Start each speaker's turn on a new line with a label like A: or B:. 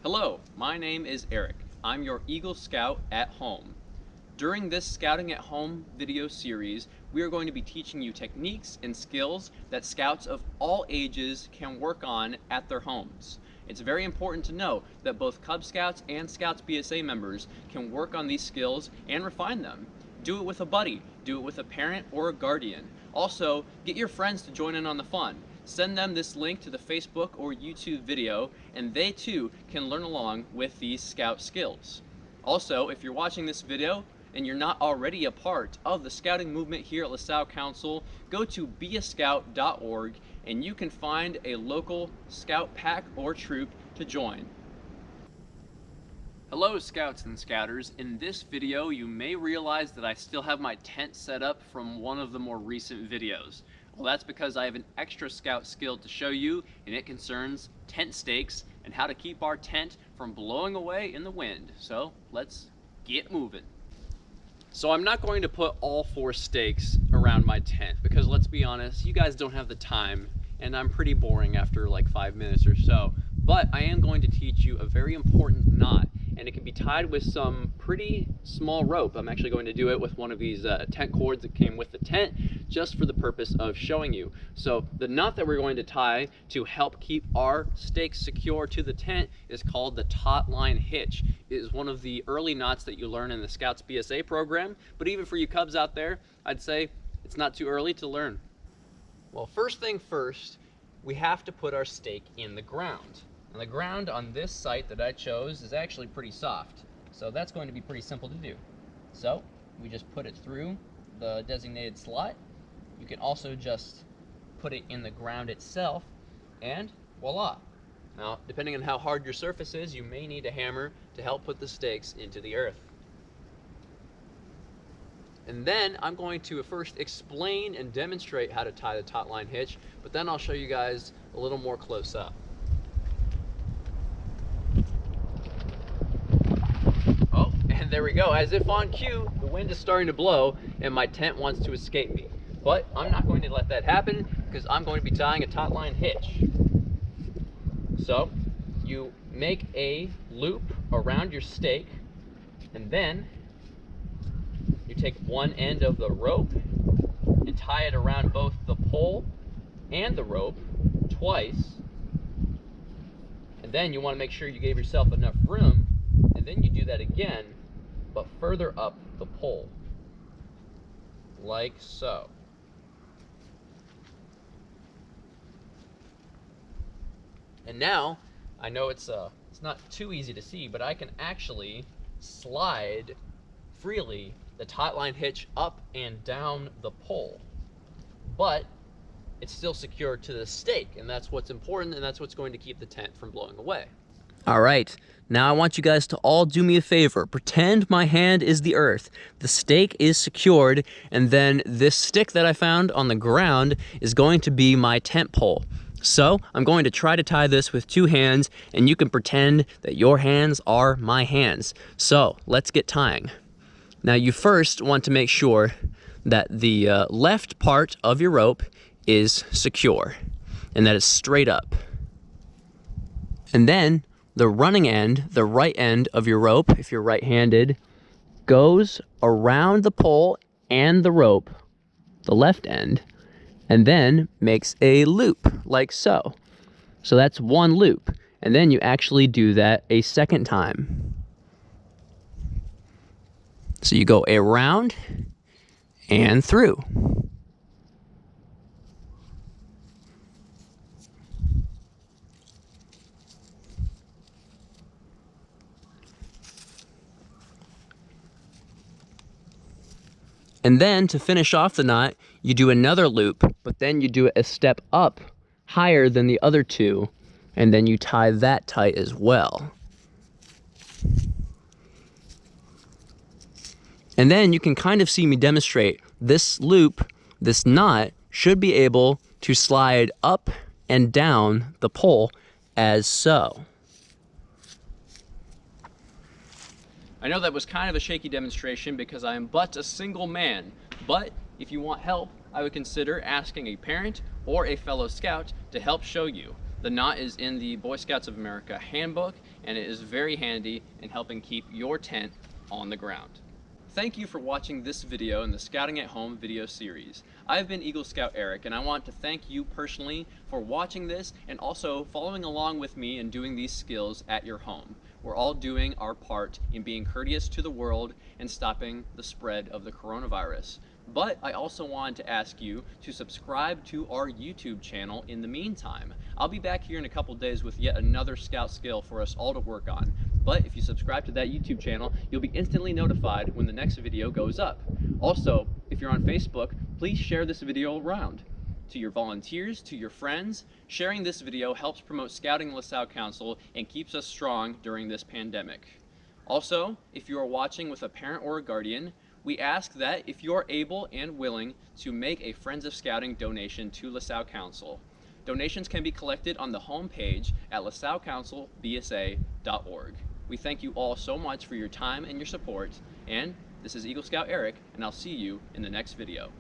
A: Hello, my name is Eric. I'm your Eagle Scout at home. During this Scouting at Home video series, we are going to be teaching you techniques and skills that scouts of all ages can work on at their homes. It's very important to know that both Cub Scouts and Scouts BSA members can work on these skills and refine them. Do it with a buddy, do it with a parent or a guardian. Also, get your friends to join in on the fun. Send them this link to the Facebook or YouTube video, and they too can learn along with these scout skills. Also, if you're watching this video and you're not already a part of the scouting movement here at LaSalle Council, go to beascout.org and you can find a local scout pack or troop to join. Hello Scouts and Scouters. In this video you may realize that I still have my tent set up from one of the more recent videos. Well, that's because I have an extra scout skill to show you, and it concerns tent stakes and how to keep our tent from blowing away in the wind. So let's get moving. So I'm not going to put all 4 stakes around my tent because, let's be honest, you guys don't have the time and I'm pretty boring after like 5 minutes or so. But I am going to teach you a very important knot, and it can be tied with some pretty small rope. I'm actually going to do it with one of these tent cords that came with the tent, just for the purpose of showing you. So the knot that we're going to tie to help keep our stakes secure to the tent is called the taut line hitch. It is one of the early knots that you learn in the Scouts BSA program, but even for you Cubs out there, I'd say it's not too early to learn. Well, first thing first, we have to put our stake in the ground. And the ground on this site that I chose is actually pretty soft, so that's going to be pretty simple to do. So we just put it through the designated slot. You can also just put it in the ground itself, and voila. Now, depending on how hard your surface is, you may need a hammer to help put the stakes into the earth. And then I'm going to first explain and demonstrate how to tie the taut line hitch, but then I'll show you guys a little more close up. Oh, and there we go. As if on cue, the wind is starting to blow and my tent wants to escape me. But I'm not going to let that happen because I'm going to be tying a taut line hitch. So you make a loop around your stake, and then you take one end of the rope and tie it around both the pole and the rope twice. And then you want to make sure you gave yourself enough room, and then you do that again, but further up the pole, like so. And now, I know it's not too easy to see, but I can actually slide freely the taut line hitch up and down the pole. But it's still secured to the stake, and that's what's important, and that's what's going to keep the tent from blowing away.
B: All right, now I want you guys to all do me a favor. Pretend my hand is the earth. The stake is secured, and then this stick that I found on the ground is going to be my tent pole. So I'm going to try to tie this with 2 hands, and you can pretend that your hands are my hands. So let's get tying. Now you first want to make sure that the left part of your rope is secure and that it's straight up. And then the running end, the right end of your rope, if you're right-handed, goes around the pole and the rope, the left end, and then makes a loop like so. So that's one loop, and then you actually do that a second time. So you go around and through. And then to finish off the knot, you do another loop, but then you do it a step up higher than the other 2, and then you tie that tight as well. And then you can kind of see me demonstrate this loop, this knot, should be able to slide up and down the pole as so.
A: I know that was kind of a shaky demonstration because I am but a single man, but if you want help, I would consider asking a parent or a fellow scout to help show you. The knot is in the Boy Scouts of America handbook, and it is very handy in helping keep your tent on the ground. Thank you for watching this video in the Scouting at Home video series. I've been Eagle Scout Eric, and I want to thank you personally for watching this and also following along with me and doing these skills at your home. We're all doing our part in being courteous to the world and stopping the spread of the coronavirus. But I also wanted to ask you to subscribe to our YouTube channel in the meantime. I'll be back here in a couple days with yet another scout skill for us all to work on. But if you subscribe to that YouTube channel, you'll be instantly notified when the next video goes up. Also, if you're on Facebook, please share this video around to your volunteers, to your friends. Sharing this video helps promote Scouting in LaSalle Council and keeps us strong during this pandemic. Also, if you are watching with a parent or a guardian, we ask that if you are able and willing to make a Friends of Scouting donation to LaSalle Council. Donations can be collected on the home page at lasallecouncilbsa.org. We thank you all so much for your time and your support, and this is Eagle Scout Eric, and I'll see you in the next video.